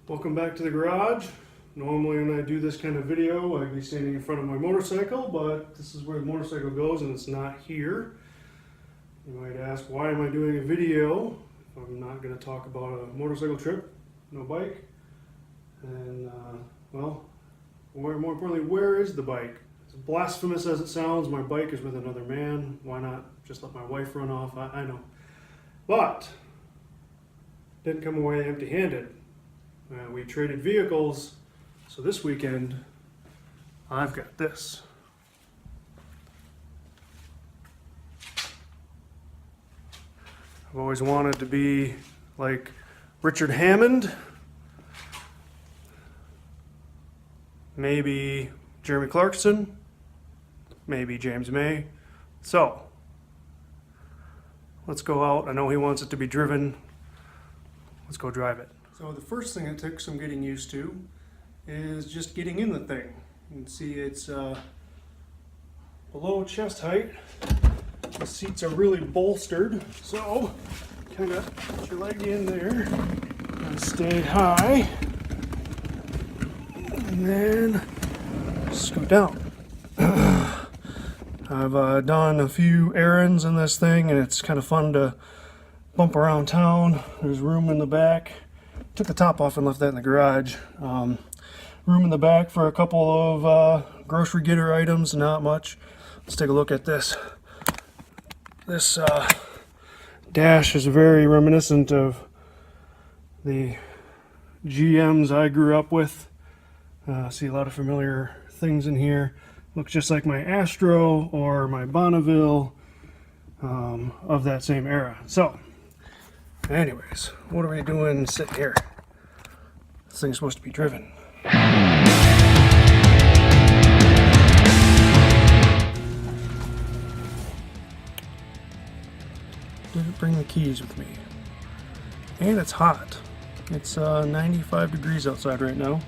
Welcome back to the garage. Normally when I do this kind of video, I'd be standing in front of my motorcycle, but this is where the motorcycle goes and it's not here. You might ask, why am I doing a video if I'm not going to talk about a motorcycle trip, no bike? And, well, more importantly, where is the bike? As blasphemous as it sounds, my bike is with another man. Why not just let my wife run off? I know. But, didn't come away empty-handed. We traded vehicles, so this weekend I've got this. I've always wanted to be like Richard Hammond, maybe Jeremy Clarkson, maybe James May. So let's go out. I know he wants it to be driven. Let's go drive it. So the first thing that took some getting used to is just getting in the thing. You can see it's below chest height. The seats are really bolstered, so kind of put your leg in there and stay high, and then scoot down. I've done a few errands in this thing, and it's kind of fun to bump around town. There's room in the back. Took the top off and left that in the garage. Room in the back for a couple of grocery getter items, not much. Let's take a look at this. This dash is very reminiscent of the GMs I grew up with. See a lot of familiar things in here. Looks just like my Astro or my Bonneville of that same era. So, anyways, what are we doing sitting here? This thing's supposed to be driven. Didn't bring the keys with me. And it's hot. It's 95 degrees outside right now.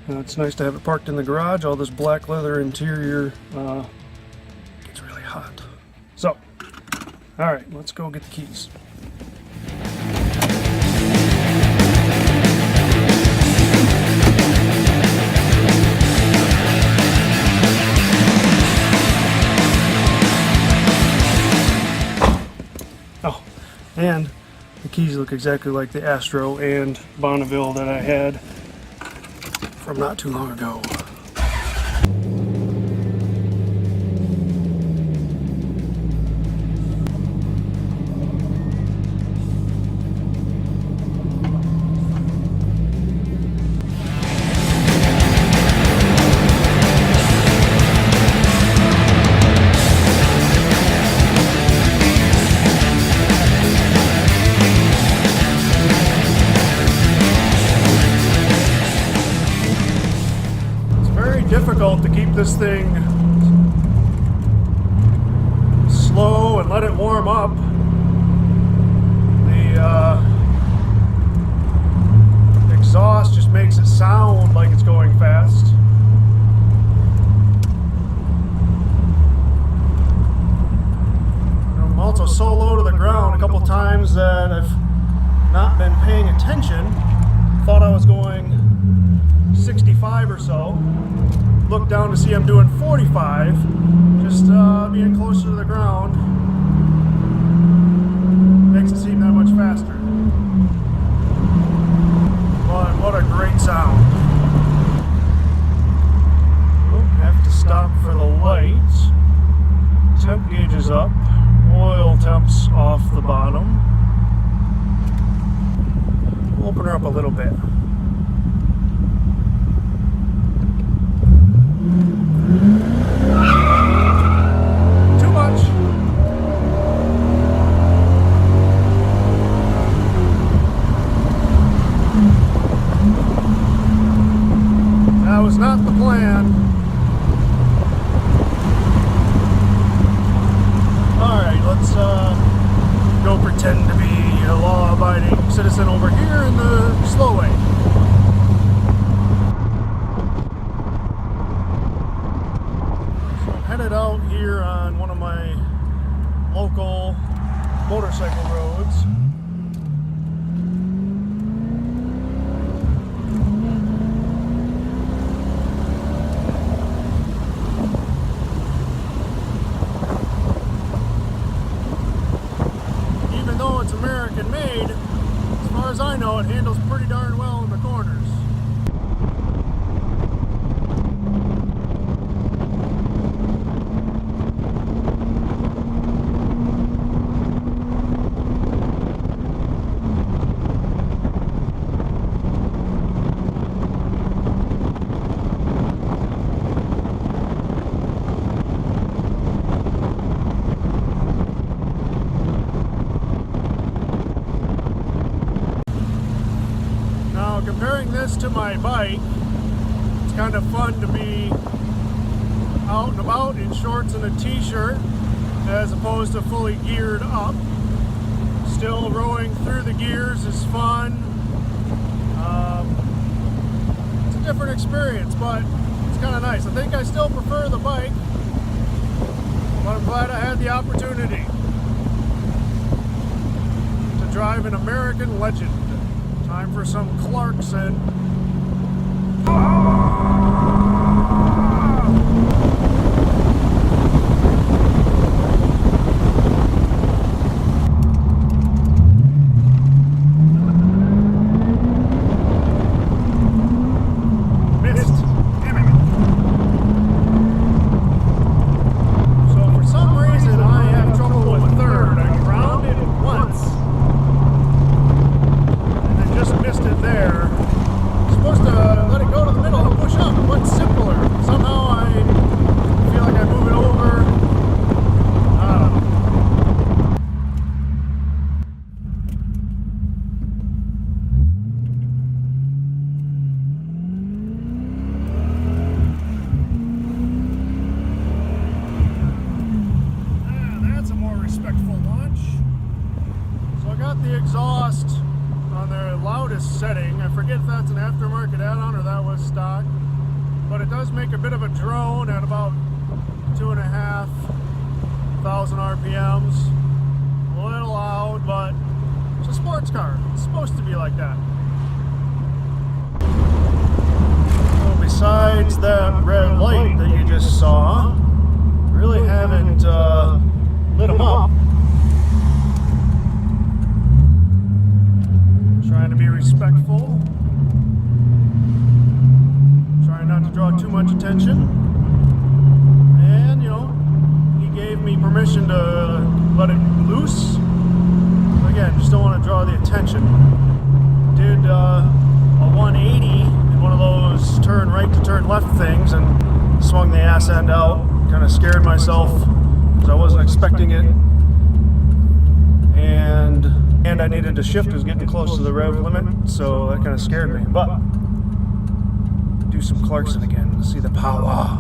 It's nice to have it parked in the garage. All this black leather interior gets really hot. So, alright, let's go get the keys. Oh, and the keys look exactly like the Astro and Bonneville that I had from not too long ago. Difficult to keep this thing slow and let it warm up. The exhaust just makes it sound like it's going fast. I'm also so low to the ground a couple times that I've not been paying attention. Thought I was going 65 or so. Look down to see I'm doing 45, just being closer to the ground makes it seem that much faster. But what a great sound. Oh, have to stop for the lights. Temp gauge is up, oil temps off the bottom. We'll open her up a little bit. Too much. That was not the plan. Alright, let's go pretend to be a law-abiding citizen over here in the slow lane. Headed out here on one of my local motorcycle roads. it handles pretty darn well in the corners. Comparing this to my bike, it's kind of fun to be out and about in shorts and a t-shirt as opposed to fully geared up. Still rowing through the gears is fun. It's a different experience, but it's kind of nice. I think I still prefer the bike, but I'm glad I had the opportunity to drive an American legend. Time for some Clarkson. The exhaust on their loudest setting. I forget if that's an aftermarket add-on or that was stock, but it does make a bit of a drone at about 2,500 RPMs. A little loud, but it's a sports car. It's supposed to be like that. Well, besides that red light that you just saw, really haven't lit them up. Trying to be respectful, trying not to draw too much attention, and you know, he gave me permission to let it loose. Again, just don't want to draw the attention. Did a 180 in one of those turn right to turn left things and swung the ass end out. Kind of scared myself because I wasn't expecting it, and I needed to shift. It was getting close to the rev limit, so that kind of scared me. But do some Clarkson again to see the power.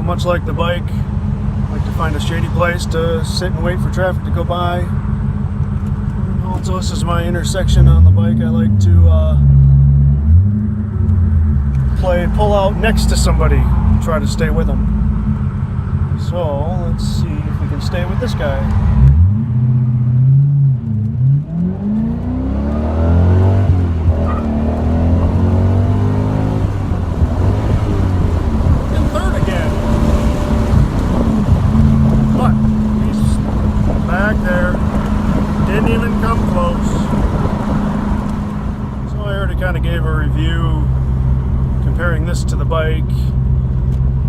Much like the bike, I like to find a shady place to sit and wait for traffic to go by. And also, this is my intersection on the bike. I like to pull out next to somebody and try to stay with them. So let's see if we can stay with this guy. Gave a review comparing this to the bike.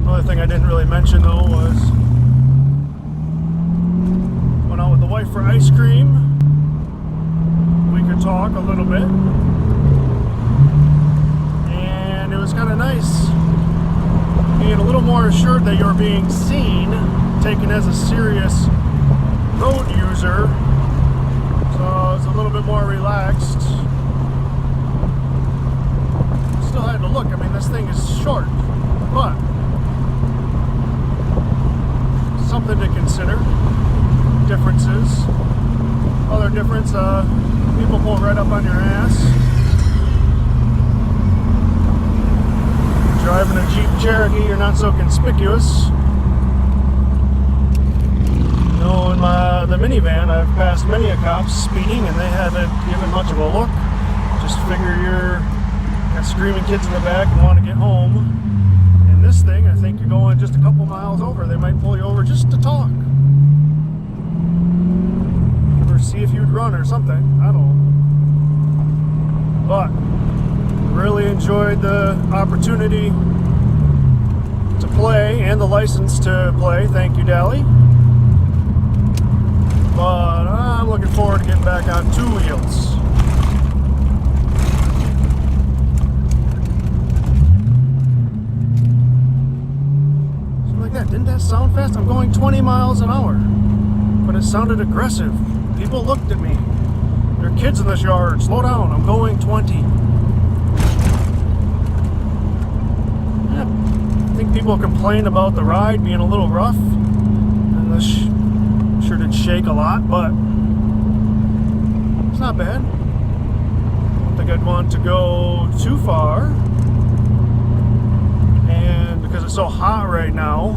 Another thing I didn't really mention though was went out with the wife for ice cream. We could talk a little bit, and it was kind of nice being a little more assured that you're being seen, taken as a serious road user. So I was a little bit more relaxed. Still had to look. I mean, this thing is short, but something to consider. Differences. $1 difference. People pull right up on your ass. Driving a Jeep Cherokee, you're not so conspicuous. You know, in the minivan, I've passed many a cop speeding, and they haven't given much of a look. Just figure you're got screaming kids in the back and want to get home. In this thing, I think you're going just a couple miles over. They might pull you over just to talk. Or see if you'd run or something. I don't know. But really enjoyed the opportunity to play and the license to play. Thank you, Dally. But I'm looking forward to getting back on 2 wheels. Like that. Didn't that sound fast? I'm going 20 miles an hour. But it sounded aggressive. People looked at me. There are kids in this yard. Slow down. I'm going 20. Yeah. I think people complain about the ride being a little rough. And this sure did shake a lot, but it's not bad. I don't think I'd want to go too far. And because it's so hot right now,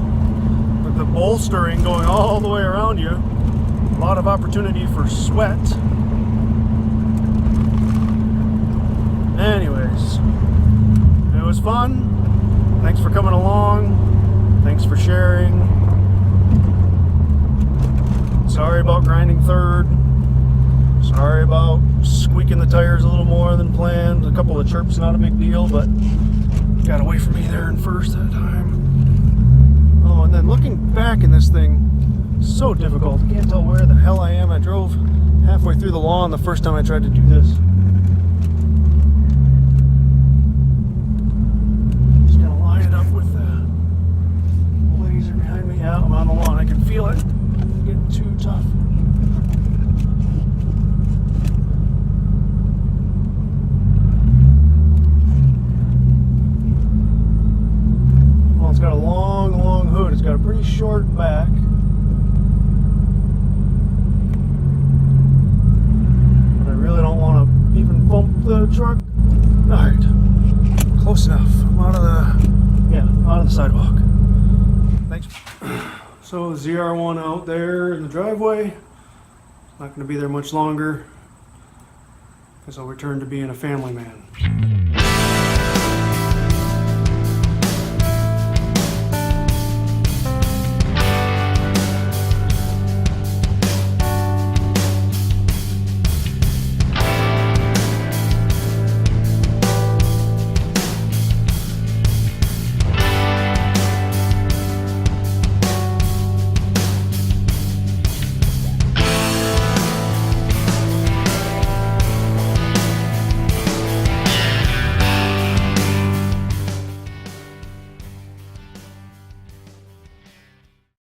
with the bolstering going all the way around you, a lot of opportunity for sweat. Anyways, it was fun. Thanks for coming along. Thanks for sharing. Sorry about grinding third. Sorry about squeaking the tires a little more than planned. A couple of chirps, not a big deal, but got away from me there in first that time. Oh, and then looking back in this thing, so difficult. Can't tell where the hell I am. I drove halfway through the lawn the first time I tried to do this. Just gonna line it up with the laser behind me. Yeah, I'm on the lawn. I can feel it. It's getting too tough. Well, it's got a long, long hood. It's got a pretty short back. Bump the truck. Alright. Close enough. I'm out of the sidewalk. Thanks. So ZR1 out there in the driveway. Not going to be there much longer because I'll return to being a family man.